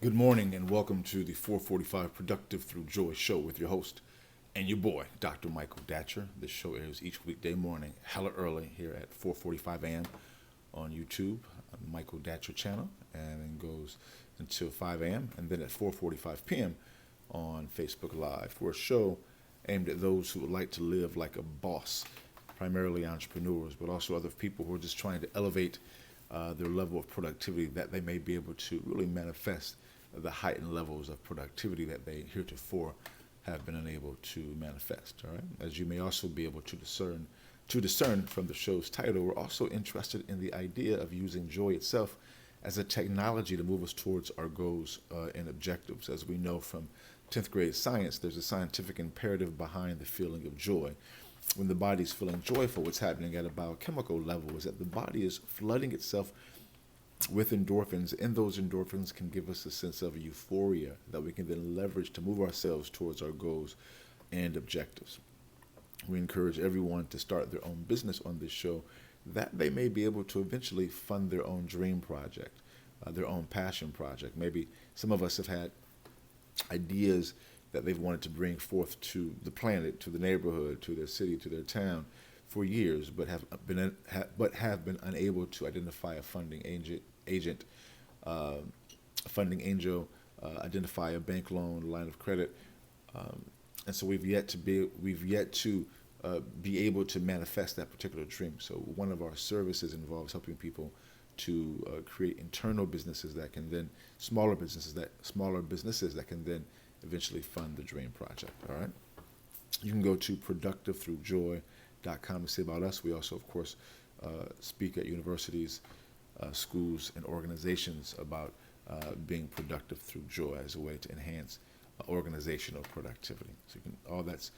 Good morning and welcome to the 445 Productive Through Joy show with your host and your boy, Dr. Michael Datcher. This show airs each weekday morning, hella early, here at 4:45 a.m. on YouTube, Michael Datcher channel, and then goes until 5 a.m. and then at 4:45 p.m. on Facebook Live for a show aimed at those who would like to live like a boss, primarily entrepreneurs, but also other people who are just trying to elevate their level of productivity that they may be able to really manifest the heightened levels of productivity that they heretofore have been unable to manifest. All right, as you may also be able to discern from the show's title, we're also interested in the idea of using joy itself as a technology to move us towards our goals and objectives. As we know from 10th grade science, there's a scientific imperative behind the feeling of joy. When the body's feeling joyful, what's happening at a biochemical level is that the body is flooding itself with endorphins, and those endorphins can give us a sense of euphoria that we can then leverage to move ourselves towards our goals and objectives. We encourage everyone to start their own business on this show that they may be able to eventually fund their own dream project, their own passion project. Maybe some of us have had ideas that they've wanted to bring forth to the planet, to the neighborhood, to their city, to their town for years, but have been unable to identify a agent, uh, funding angel, identify a bank loan, line of credit, and so we've yet to be able to manifest that particular dream. So one of our services involves helping people to create internal businesses that can then smaller businesses that can then eventually fund the dream project. All right. You can go to productivethroughjoy.com to see about us. We also, of course, speak at universities, schools, and organizations about being productive through joy as a way to enhance organizational productivity. So you can, all that's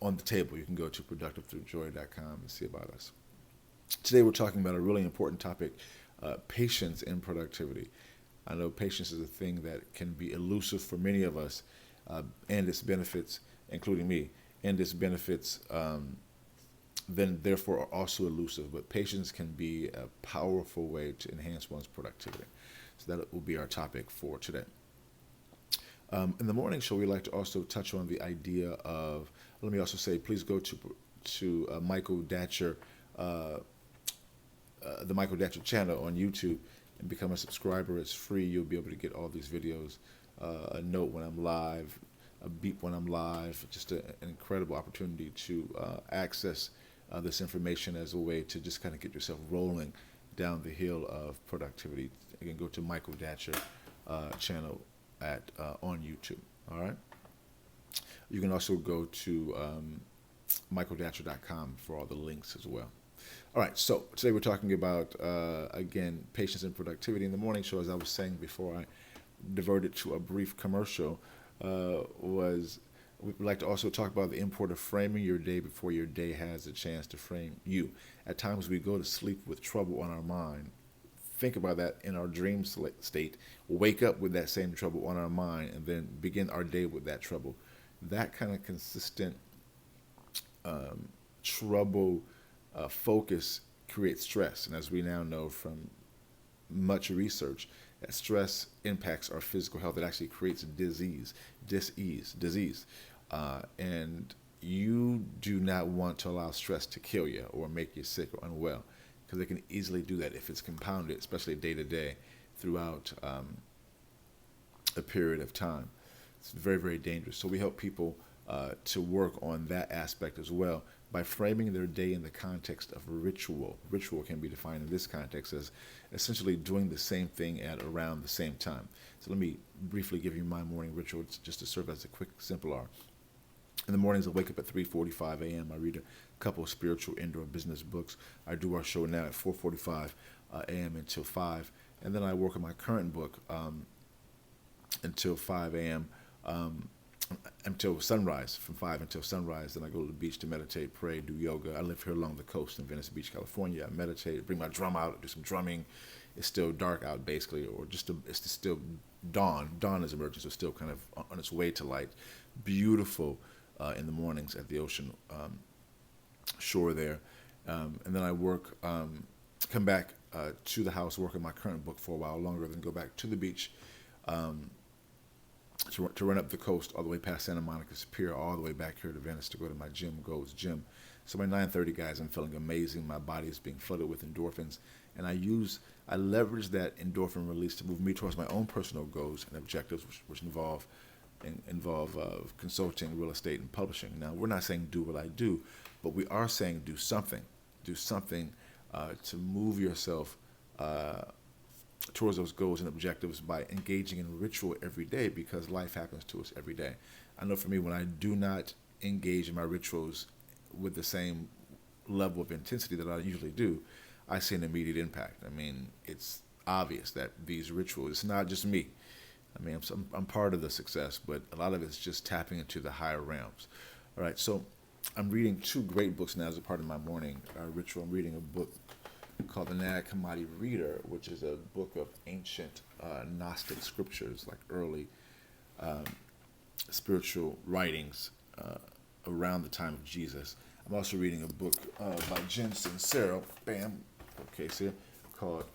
on the table. You can go to productivethroughjoy.com and see about us. Today we're talking about a really important topic, patience and productivity. I know patience is a thing that can be elusive for many of us, and its benefits, including me, and its benefits then therefore are also elusive. But patience can be a powerful way to enhance one's productivity. So that will be our topic for today. In the morning show, we like to also touch on the idea of. Let me also say, please go to Michael Datcher, the Michael Datcher channel on YouTube, and become a subscriber. It's free. You'll be able to get all these videos, a note when I'm live, a beep when I'm live. Just an incredible opportunity to access this information as a way to just kind of get yourself rolling down the hill of productivity. Again, go to Michael Datcher channel at on YouTube. All right. You can also go to michaeldatcher.com for all the links as well. All right, so today we're talking about, again, patience and productivity. In the morning show, as I was saying before I diverted to a brief commercial, was we'd like to also talk about the import of framing your day before your day has a chance to frame you. At times we go to sleep with trouble on our mind. Think about that in our dream state. Wake up with that same trouble on our mind and then begin our day with that trouble. That kind of consistent trouble focus creates stress. And as we now know from much research, that stress impacts our physical health. It actually creates disease. And you do not want to allow stress to kill you or make you sick or unwell, because it can easily do that if it's compounded, especially day to day throughout a period of time. It's very, very dangerous. So we help people to work on that aspect as well by framing their day in the context of a ritual. Ritual can be defined in this context as essentially doing the same thing at around the same time. So let me briefly give you my morning ritual just to serve as a quick exemplar. In the mornings, I wake up at 3:45 a.m. I read a couple of spiritual indoor business books. I do our show now at 4:45 a.m. until 5, and then I work on my current book until 5 a.m. Until sunrise, from 5 until sunrise. Then I go to the beach to meditate, pray, do yoga. I live here along the coast in Venice Beach, California. I meditate, bring my drum out, do some drumming. It's still dark out, basically, or it's still dawn. Dawn is emerging, so it's still kind of on its way to light. Beautiful in the mornings at the ocean shore there. And then I work, come back to the house, work on my current book for a while longer, then go back to the beach to run up the coast all the way past Santa Monica Superior, all the way back here to Venice to go to my gym, Gold's Gym. So by 9:30, guys, I'm feeling amazing. My body is being flooded with endorphins, and I leverage that endorphin release to move me towards my own personal goals and objectives, which involve consulting, real estate, and publishing. Now, we're not saying do what I do, but we are saying do something. Do something to move yourself towards those goals and objectives by engaging in ritual every day, because life happens to us every day. I know for me, when I do not engage in my rituals with the same level of intensity that I usually do, I see an immediate impact. I mean, it's obvious that these rituals, it's not just me. I mean, I'm part of the success, but a lot of it's just tapping into the higher realms. All right, so I'm reading two great books now as a part of my morning ritual. I'm reading a book called The Nag Hammadi Reader, which is a book of ancient Gnostic scriptures, like early spiritual writings around the time of Jesus. I'm also reading a book by Jen Sincero, bam, okay, see, called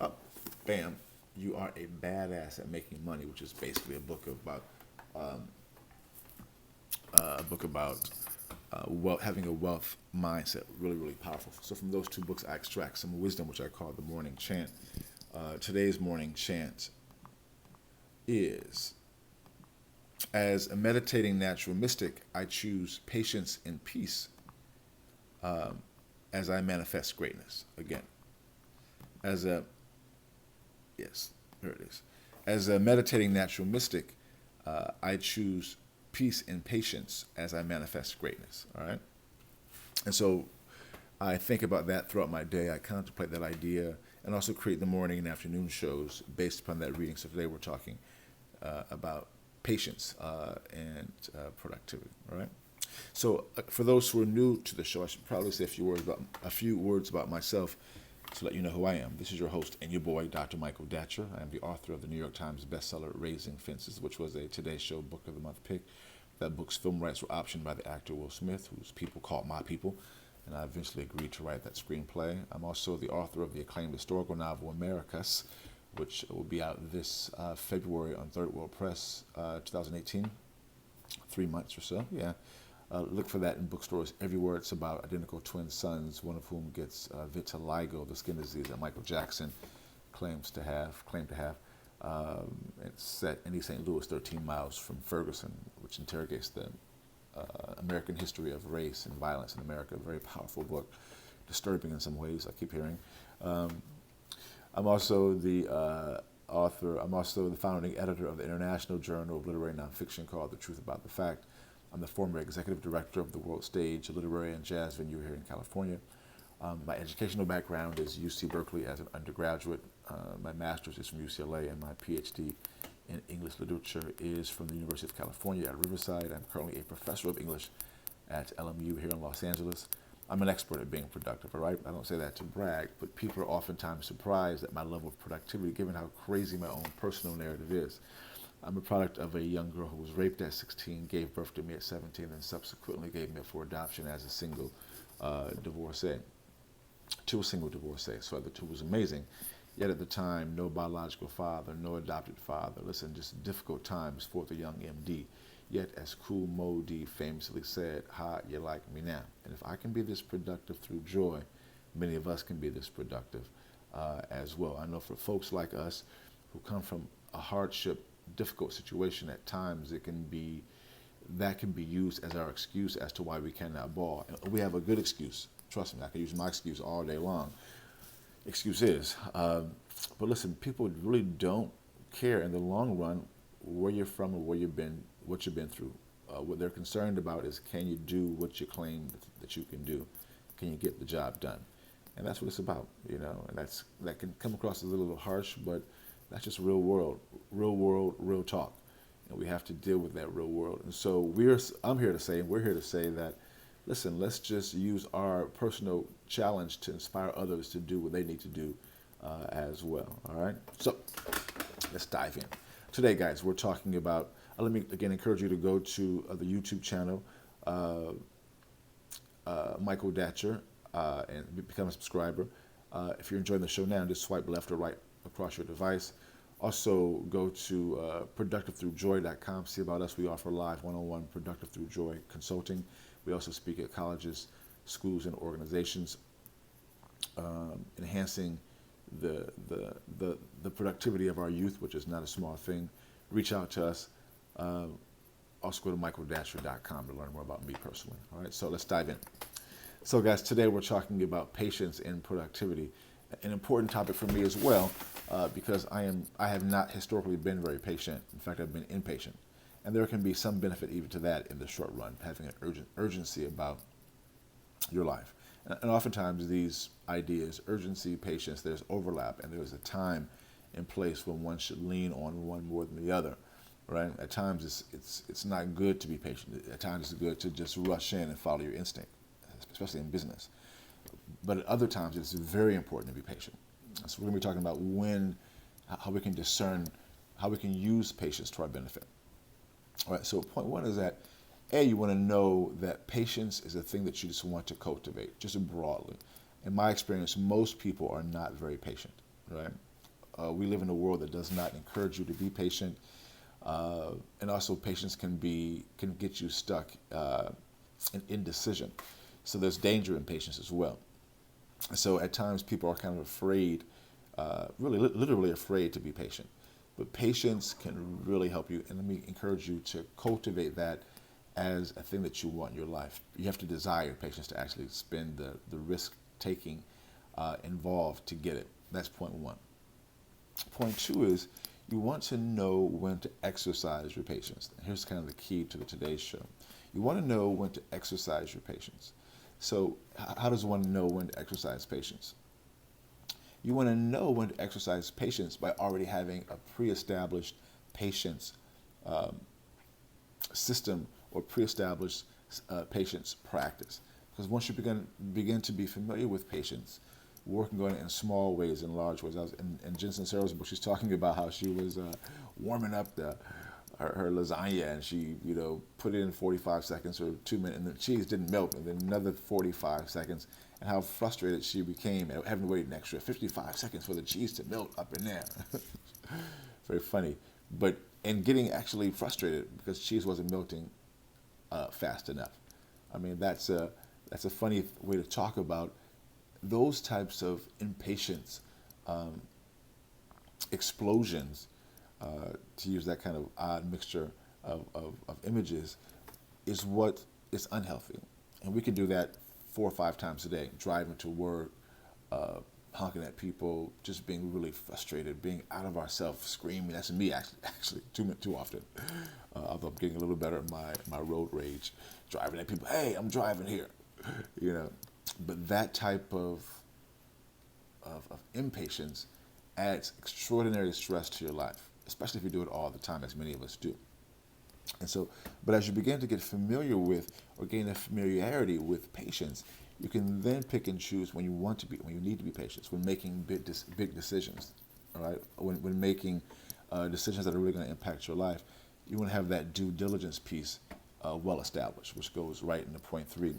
Bam, You Are a Badass at Making Money, which is basically a book about having a wealth mindset, really, really powerful. So from those two books, I extract some wisdom, which I call the morning chant. Today's morning chant is, as a meditating natural mystic, I choose patience and peace as I manifest greatness. Again, yes, there it is. As a meditating natural mystic, I choose peace and patience as I manifest greatness. All right? And so I think about that throughout my day. I contemplate that idea and also create the morning and afternoon shows based upon that reading. So today we're talking about patience and productivity. All right? So for those who are new to the show, I should probably say a few words about myself to let you know who I am. This is your host and your boy, Dr. Michael Datcher. I am the author of the New York Times bestseller Raising Fences, which was a Today Show Book of the Month pick. That book's film rights were optioned by the actor Will Smith, whose people called my people, and I eventually agreed to write that screenplay. I'm also the author of the acclaimed historical novel Americus, which will be out this February on Third World Press, 2018, 3 months or so, yeah. Look for that in bookstores everywhere. It's about identical twin sons, one of whom gets vitiligo, the skin disease that Michael Jackson claimed to have. It's set in East St. Louis, 13 miles from Ferguson, which interrogates the American history of race and violence in America. A very powerful book, disturbing in some ways, I keep hearing. I'm also the founding editor of the International Journal of Literary Nonfiction called The Truth About the Fact. I'm the former executive director of the World Stage, a literary and jazz venue here in California. My educational background is UC Berkeley as an undergraduate. My master's is from UCLA, and my PhD in English literature is from the University of California at Riverside. I'm currently a professor of English at LMU here in Los Angeles. I'm an expert at being productive, all right? I don't say that to brag, but people are oftentimes surprised at my level of productivity given how crazy my own personal narrative is. I'm a product of a young girl who was raped at 16, gave birth to me at 17, and subsequently gave me for adoption as a single divorcee. To a single divorcee, so the two was amazing. Yet at the time, no biological father, no adopted father. Listen, just difficult times for the young MD. Yet, as Kool Moe Dee famously said, "How you like me now?" And if I can be this productive through joy, many of us can be this productive as well. I know for folks like us who come from a hardship, difficult situation, at times that can be used as our excuse as to why we cannot ball. And we have a good excuse. Trust me, I can use my excuse all day long. Excuse is. But listen, people really don't care in the long run where you're from or where you've been, what you've been through. What they're concerned about is, can you do what you claim that you can do? Can you get the job done? And that's what it's about, you know. And that can come across as a little harsh, but that's just real world, real talk. And we have to deal with that real world. And so we're here to say that, listen, let's just use our personal challenge to inspire others to do what they need to do as well, all right? So let's dive in. Today, guys, we're talking about, let me again encourage you to go to the YouTube channel, Michael Datcher, and become a subscriber. If you're enjoying the show now, just swipe left or right across your device. Also, go to productivethroughjoy.com. See about us. We offer live one-on-one Productive Through Joy consulting. We also speak at colleges, schools, and organizations, enhancing the productivity of our youth, which is not a small thing. Reach out to us. Also go to michaeldatcher.com to learn more about me personally. All right, so let's dive in. So guys, today we're talking about patience and productivity, an important topic for me as well, because I have not historically been very patient. In fact, I've been impatient, and there can be some benefit even to that in the short run, having an urgency about your life. And oftentimes these ideas, urgency, patience, there's overlap, and there's a time and place when one should lean on one more than the other, right? At times it's not good to be patient. At times it's good to just rush in and follow your instinct, especially in business. But at other times it's very important to be patient. So we're going to be talking about how we can discern, how we can use patience to our benefit. All right, so point one is that you want to know that patience is a thing that you just want to cultivate, just broadly. In my experience, most people are not very patient, right? We live in a world that does not encourage you to be patient, and also patience can get you stuck in indecision. So there's danger in patience as well. So at times people are kind of afraid, really literally afraid to be patient. But patience can really help you, and let me encourage you to cultivate that as a thing that you want in your life. You have to desire patience to actually spend the risk-taking involved to get it. That's point one. Point two is you want to know when to exercise your patience. Here's kind of the key to today's show. You want to know when to exercise your patience. So how does one know when to exercise patience? You want to know when to exercise patience by already having a pre-established patience system or pre-established patience practice. Because once you begin to be familiar with patience, working on it in small ways, in large ways. I was in Jensen Sarah's book, she's talking about how she was warming up her lasagna, and she put it in 45 seconds or 2 minutes, and the cheese didn't melt, and then another 45 seconds, and how frustrated she became at having to wait an extra 55 seconds for the cheese to melt up in there. Very funny, and getting actually frustrated because cheese wasn't melting fast enough. I mean, that's a funny way to talk about those types of impatience, explosions, to use that kind of odd mixture of images, is what is unhealthy. And we can do that 4 or 5 times a day, driving to work, honking at people, just being really frustrated, being out of ourselves, screaming. That's me actually too often. Although I'm getting a little better at my road rage, driving at people. Hey, I'm driving here, But that type of impatience adds extraordinary stress to your life, especially if you do it all the time, as many of us do. And so, but as you begin to get familiar with or gain a familiarity with patience, you can then pick and choose when you need to be patient, when making big decisions, all right? When making decisions that are really going to impact your life, you want to have that due diligence piece well established, which goes right into point 3.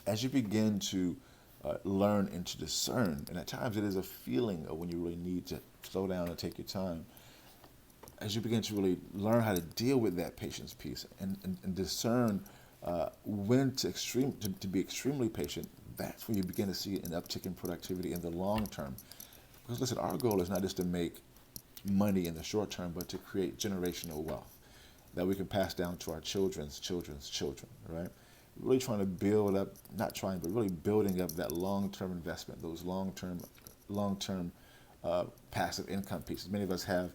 As you begin to learn and to discern, and at times it is a feeling of when you really need to slow down and take your time, as you begin to really learn how to deal with that patience piece and discern when to be extremely patient, that's when you begin to see an uptick in productivity in the long term. Because listen, our goal is not just to make money in the short term, but to create generational wealth that we can pass down to our children's children's children, right? Really trying to build up, not trying, but really building up that long-term investment, those long-term passive income pieces. Many of us have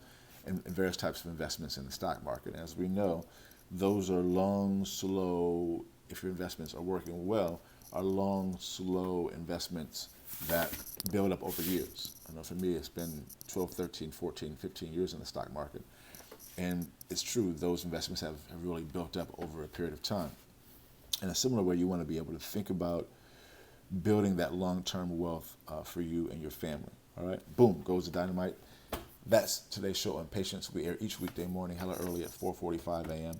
in various types of investments in the stock market. And as we know, those are long, slow, if your investments are working well, are long, slow investments that build up over years. I know for me, it's been 12, 13, 14, 15 years in the stock market. And it's true, those investments have really built up over a period of time. In a similar way, you want to be able to think about building that long-term wealth for you and your family. All right? Boom, goes the dynamite. That's today's show on patience. We air each weekday morning, hella early at 4:45 a.m.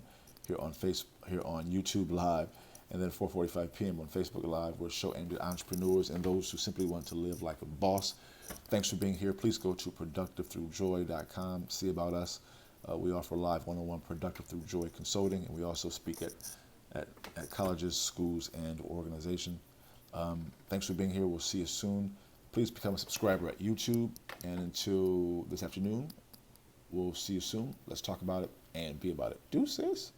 here on YouTube Live, and then 4:45 p.m. on Facebook Live. We're a show aimed at entrepreneurs and those who simply want to live like a boss. Thanks for being here. Please go to productivethroughjoy.com, see about us. We offer live one-on-one Productive Through Joy consulting, and we also speak at colleges, schools, and organizations. Thanks for being here. We'll see you soon. Please become a subscriber at YouTube. And until this afternoon, we'll see you soon. Let's talk about it and be about it. Deuces.